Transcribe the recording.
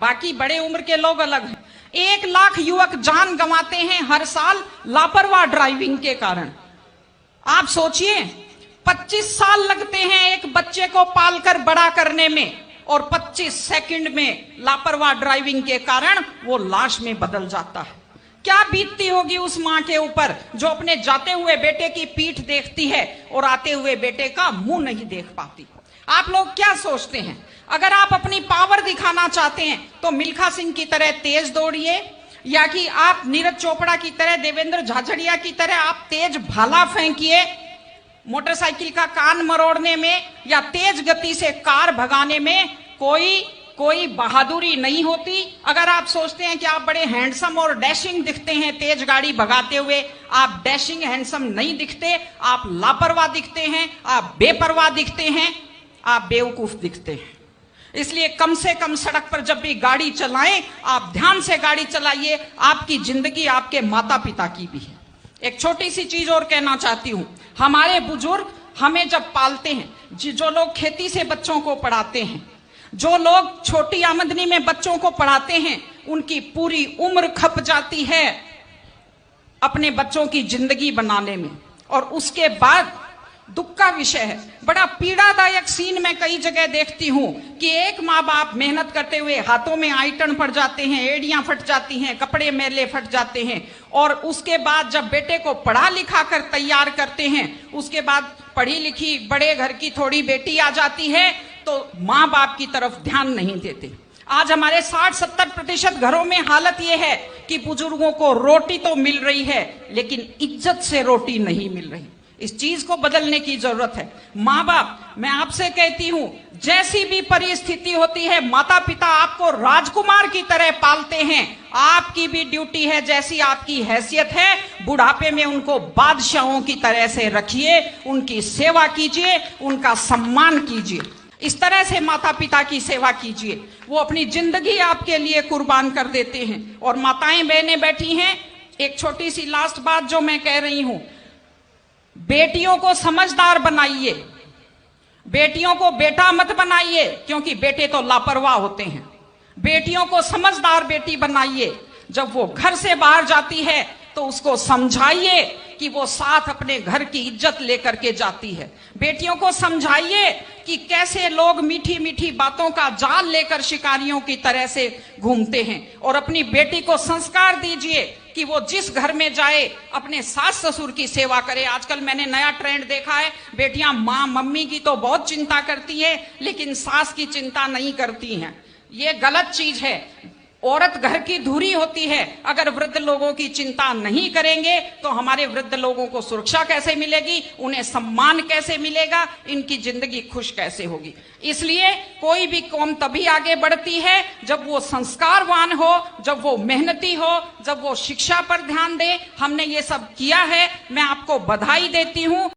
बाकी बड़े उम्र के लोग अलग हैं। 1 लाख युवक जान गंवाते हैं हर साल लापरवाह ड्राइविंग के कारण। आप सोचिए, 25 साल लगते हैं एक बच्चे को पालकर बड़ा करने में, और 25 सेकंड में लापरवाह ड्राइविंग के कारण वो लाश में बदल जाता है। क्या बीतती होगी उस मां के ऊपर जो अपने जाते हुए बेटे की पीठ देखती है और आते हुए बेटे का मुंह नहीं देख पाती। आप लोग क्या सोचते हैं, अगर आप अपनी पावर दिखाना चाहते हैं तो मिल्खा सिंह की तरह तेज दौड़िए, या कि आप नीरज चोपड़ा की तरह, देवेंद्र झाझड़िया की तरह आप तेज भाला फेंकिए मोटरसाइकिल का कान मरोड़ने में, या तेज गति से कार भगाने में कोई बहादुरी नहीं होती। अगर आप सोचते हैं कि आप बड़े हैंडसम और डैशिंग दिखते हैं तेज गाड़ी भगाते हुए, आप डैशिंग हैंडसम नहीं दिखते, आप लापरवाह दिखते हैं, आप बेपरवाह दिखते हैं, आप बेवकूफ दिखते हैं। इसलिए कम से कम सड़क पर जब भी गाड़ी चलाएं, आप ध्यान से गाड़ी चलाइए। आपकी जिंदगी आपके माता पिता की भी है। एक छोटी सी चीज और कहना चाहती हूं, हमारे बुजुर्ग हमें जब पालते हैं, जो लोग खेती से बच्चों को पढ़ाते हैं, जो लोग छोटी आमदनी में बच्चों को पढ़ाते हैं, उनकी पूरी उम्र खप जाती है अपने बच्चों की जिंदगी बनाने में, और उसके बाद दुख का विषय है, बड़ा पीड़ादायक सीन मैं कई जगह देखती हूं कि एक माँ बाप मेहनत करते हुए हाथों में आइटन पड़ जाते हैं, एड़ियां फट जाती हैं, कपड़े मैले फट जाते हैं, और उसके बाद जब बेटे को पढ़ा लिखा कर तैयार करते हैं, उसके बाद पढ़ी लिखी बड़े घर की थोड़ी बेटी आ जाती है तो माँ बाप की तरफ ध्यान नहीं देते। आज हमारे 60-70% घरों में हालत यह है कि बुजुर्गों को रोटी तो मिल रही है लेकिन इज्जत से रोटी नहीं मिल रही। इस चीज को बदलने की जरूरत है। माँ बाप, मैं आपसे कहती हूं, जैसी भी परिस्थिति होती है, माता पिता आपको राजकुमार की तरह पालते हैं। आपकी भी ड्यूटी है, जैसी आपकी हैसियत है, बुढ़ापे में उनको बादशाहों की तरह से रखिए, उनकी सेवा कीजिए, उनका सम्मान कीजिए। इस तरह से माता पिता की सेवा कीजिए, वो अपनी जिंदगी आपके लिए कुर्बान कर देते हैं। और माताएं बहनें बैठी हैं, एक छोटी सी लास्ट बात जो मैं कह रही हूं, बेटियों को समझदार बनाइए, बेटियों को बेटा मत बनाइए, क्योंकि बेटे तो लापरवाह होते हैं। बेटियों को समझदार बेटी बनाइए। जब वो घर से बाहर जाती है तो उसको समझाइए कि वो साथ अपने घर की इज्जत लेकर के जाती है। बेटियों को समझाइए कि कैसे लोग मीठी मीठी बातों का जाल लेकर शिकारियों की तरह से घूमते हैं, और अपनी बेटी को संस्कार दीजिए कि वो जिस घर में जाए अपने सास ससुर की सेवा करे। आजकल मैंने नया ट्रेंड देखा है, बेटियां माँ मम्मी की तो बहुत चिंता करती है लेकिन सास की चिंता नहीं करती हैं। ये गलत चीज है। औरत घर की धुरी होती है। अगर वृद्ध लोगों की चिंता नहीं करेंगे तो हमारे वृद्ध लोगों को सुरक्षा कैसे मिलेगी, उन्हें सम्मान कैसे मिलेगा, इनकी जिंदगी खुश कैसे होगी। इसलिए कोई भी कौम तभी आगे बढ़ती है जब वो संस्कारवान हो, जब वो मेहनती हो, जब वो शिक्षा पर ध्यान दे। हमने ये सब किया है, मैं आपको बधाई देती हूं।